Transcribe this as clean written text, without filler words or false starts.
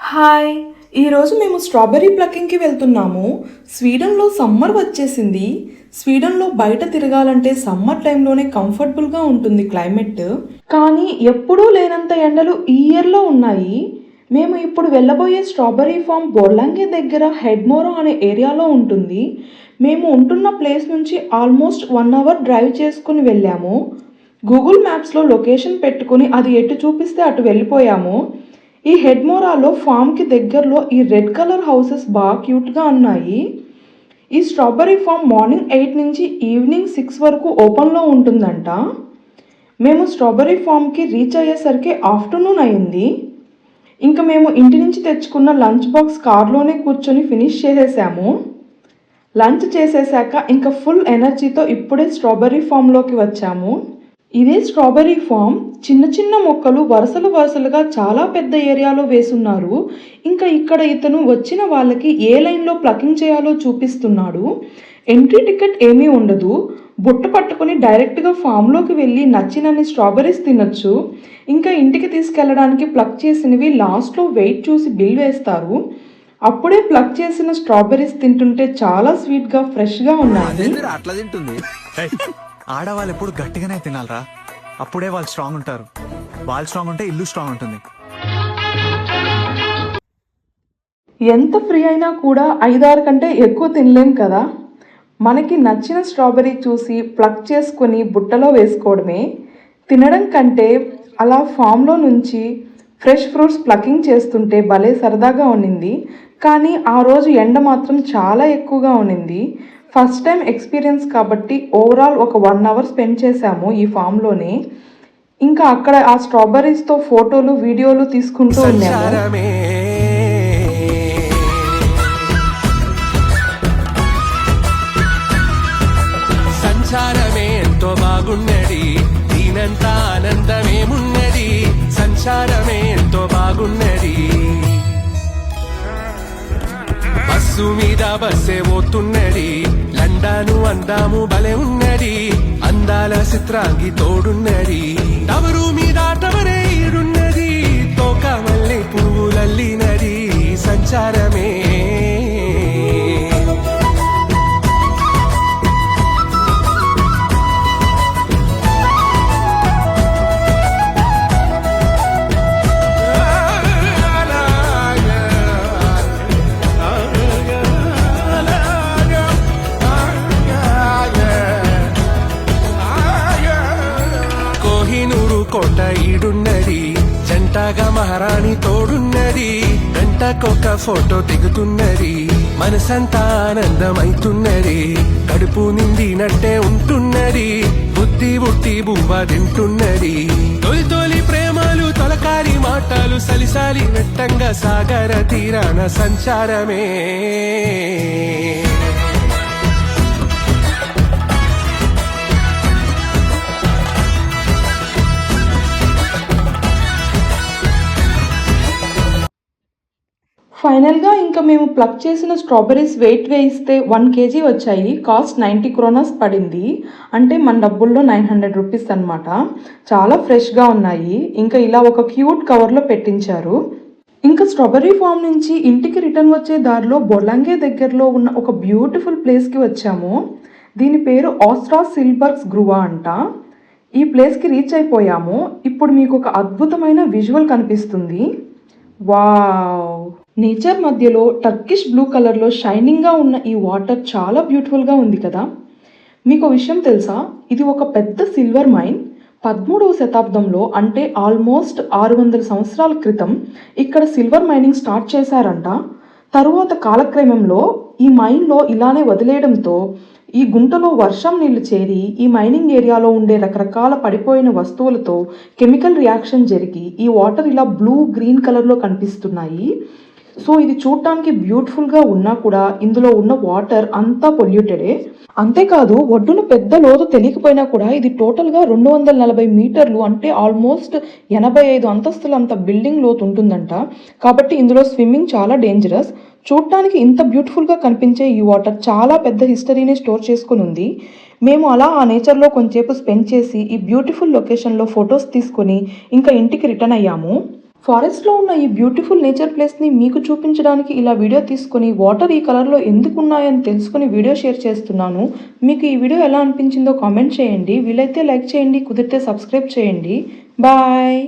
Hi! ఈరోజు మేము strawberry ప్లకింగ్‌కి వెళ్తున్నాము. స్వీడన్‌లో సమ్మర్ వచ్చేసింది. స్వీడన్‌లో బయట తిరగాలంటే సమ్మర్ టైంలోనే కంఫర్టబుల్‌గా ఉంటుంది క్లైమేట్. కానీ ఎప్పుడూ లేనంత ఎండలు ఈ ఇయర్‌లో ఉన్నాయి. మేము ఇప్పుడు వెళ్ళబోయే స్ట్రాబెర్రీ ఫార్మ్ బొర్లాంగే దగ్గర హెడ్మోరా అనే ఏరియాలో ఉంటుంది. మేము ఉంటున్న ప్లేస్ నుంచి ఆల్మోస్ట్ 1 అవర్ డ్రైవ్ చేసుకుని వెళ్ళాము. గూగుల్ మ్యాప్స్‌లో లొకేషన్ పెట్టుకొని అది ఎటు చూపిస్తే అటు వెళ్ళిపోయాము. ఈ హెడ్మోరాలో ఫామ్‌కి దగ్గరలో ఈ రెడ్ కలర్ హౌసెస్ బాగా క్యూట్‌గా ఉన్నాయి. ఈ స్ట్రాబెర్రీ ఫామ్ మార్నింగ్ 8 నుంచి ఈవినింగ్ 6 వరకు ఓపెన్‌లో ఉంటుందంట. మేము స్ట్రాబెర్రీ ఫామ్‌కి రీచ్ అయ్యేసరికి ఆఫ్టర్నూన్ అయింది. ఇంకా మేము ఇంటి నుంచి తెచ్చుకున్న లంచ్ బాక్స్ కార్లోనే కూర్చొని ఫినిష్ చేసేసాము. లంచ్ చేసేసాక ఇంకా ఫుల్ ఎనర్జీతో ఇప్పుడే స్ట్రాబెర్రీ ఫామ్‌లోకి వచ్చాము. ఇదే స్ట్రాబెర్రీ ఫామ్ చిన్న చిన్న మొక్కలు వరుసలుగా చాలా పెద్ద ఏరియాలో వేసున్నారు. ఇంకా ఇక్కడ ఇతను వచ్చిన వాళ్ళకి ఏ లైన్లో ప్లకింగ్ చేయాలో చూపిస్తున్నాడు. ఎంట్రీ టికెట్ ఏమీ ఉండదు. బుట్ట పట్టుకొని డైరెక్ట్గా ఫామ్లోకి వెళ్ళి నచ్చినన్ని స్ట్రాబెర్రీస్ తినొచ్చు. ఇంకా ఇంటికి తీసుకెళ్ళడానికి ప్లక్ చేసినవి లాస్ట్లో వెయిట్ చూసి బిల్ వేస్తారు. అప్పుడే ప్లక్ చేసిన స్ట్రాబెర్రీస్ తింటుంటే చాలా స్వీట్గా ఫ్రెష్గా ఉన్నాయి. అట్లా తింటుంది. ఆడవాళ్ళు ఎప్పుడు గట్టిగానే తినాలరా, అప్పుడే వాళ్ళు స్ట్రాంగ్ ఉంటారు. వాళ్ళు స్ట్రాంగ్ ఉంటే ఇల్లు స్ట్రాంగ్ ఉంటుంది. ఎంత ఫ్రీ అయినా కూడా 5-6 కంటే ఎక్కువ తినలేం కదా. మనకి నచ్చిన స్ట్రాబెర్రీ చూసి ప్లక్ చేసుకొని బుట్టలో వేసుకోవడమే. తినడం కంటే అలా ఫామ్లో నుంచి ఫ్రెష్ ఫ్రూట్స్ ప్లకింగ్ చేస్తుంటే భలే సరదాగా ఉండింది. కానీ ఆ రోజు ఎండ మాత్రం చాలా ఎక్కువగా ఉండింది. ఫస్ట్ టైం ఎక్స్పీరియన్స్ కాబట్టి ఓవరాల్ ఒక 1 అవర్ స్పెండ్ చేశాము ఈ ఫామ్లోనే. ఇంకా అక్కడ ఆ స్ట్రాబెర్రీస్తో ఫోటోలు వీడియోలు తీసుకుంటూ ఉన్నాము. సంచారమే ఎంతో బాగున్నది, దీనంత ఆనందమేమున్నది. సంచారమే ఎంతో బాగున్నది. బస్సు మీద బస్సే పోతున్నది, లండాను అందాము భలే ఉన్నది. అందాల చిత్రాంగి తోడున్నది, టవరు మీద టవరే ఈడున్నది. తోక మల్లె పువ్వులల్లినది. సంచారమే కోట ఈడున్నది, జంటగా మహారాణి తోడున్నది. గంటకొక ఫోటో దిగుతున్నది, మనసంతా ఆనందమైతున్నది. కడుపు నిండినట్టే ఉంటున్నది, బుద్ధి బుట్టి బువ్వ తింటున్నది. తొలి తొలి ప్రేమలు తొలకారి మాటలు సలిసాలి వెట్టంగా సాగర తీరాన సంచారమే. ఫైనల్గా ఇంకా మేము ప్లక్ చేసిన స్ట్రాబెర్రీస్ వెయిట్ వేయిస్తే 1 kg వచ్చాయి. కాస్ట్ 90 kronas పడింది. అంటే మన డబ్బుల్లో 900 రూపీస్ అనమాట. చాలా ఫ్రెష్గా ఉన్నాయి. ఇంకా ఇలా ఒక క్యూట్ కవర్లో పెట్టించారు. ఇంకా స్ట్రాబెర్రీ ఫామ్ నుంచి ఇంటికి రిటర్న్ వచ్చే దారిలో బొర్లాంగే దగ్గరలో ఉన్న ఒక బ్యూటిఫుల్ ప్లేస్కి వచ్చాము. దీని పేరు ఆస్ట్రా సిల్బర్గ్స్ గ్రువా అంట. ఈ ప్లేస్కి రీచ్ అయిపోయాము. ఇప్పుడు మీకు ఒక అద్భుతమైన విజువల్ కనిపిస్తుంది. వావ్! నేచర్ మధ్యలో టర్కిష్ బ్లూ కలర్లో షైనింగ్గా ఉన్న ఈ వాటర్ చాలా బ్యూటిఫుల్గా ఉంది కదా. మీకు విషయం తెలుసా, ఇది ఒక పెద్ద సిల్వర్ మైన్. 13వ శతాబ్దంలో అంటే ఆల్మోస్ట్ 600 సంవత్సరాల క్రితం ఇక్కడ సిల్వర్ మైనింగ్ స్టార్ట్ చేశారంట. తరువాత కాలక్రమంలో ఈ మైన్లో ఇలానే వదిలేయడంతో ఈ గుంటలో వర్షం నీళ్లు చేరి ఈ మైనింగ్ ఏరియాలో ఉండే రకరకాల పడిపోయిన వస్తువులతో కెమికల్ రియాక్షన్ జరిగి ఈ వాటర్ ఇలా బ్లూ గ్రీన్ కలర్లో కనిపిస్తున్నాయి. సో ఇది చూడటానికి బ్యూటిఫుల్గా ఉన్నా కూడా ఇందులో ఉన్న వాటర్ అంతా పొల్యూటెడే. అంతేకాదు ఒడ్డున పెద్ద లోతు తెలియకపోయినా కూడా ఇది టోటల్గా 240 మీటర్లు అంటే ఆల్మోస్ట్ 85 అంతస్తులంత బిల్డింగ్ లోతు ఉంటుందంట. కాబట్టి ఇందులో స్విమ్మింగ్ చాలా డేంజరస్. చూడటానికి ఇంత బ్యూటిఫుల్గా కనిపించే ఈ వాటర్ చాలా పెద్ద హిస్టరీని స్టోర్ చేసుకుని ఉంది. మేము అలా ఆ నేచర్లో కొంచెంసేపు స్పెండ్ చేసి ఈ బ్యూటిఫుల్ లొకేషన్లో ఫొటోస్ తీసుకొని ఇంకా ఇంటికి రిటర్న్ అయ్యాము. ఫారెస్ట్లో ఉన్న ఈ బ్యూటిఫుల్ నేచర్ ప్లేస్ని మీకు చూపించడానికి ఇలా వీడియో తీసుకొని వాటర్ ఈ కలర్లో ఎందుకు ఉన్నాయని తెలుసుకొని వీడియో షేర్ చేస్తున్నాను. మీకు ఈ వీడియో ఎలా అనిపించిందో కామెంట్ చేయండి. వీలైతే లైక్ చేయండి, కుదిరితే సబ్స్క్రైబ్ చేయండి. బాయ్.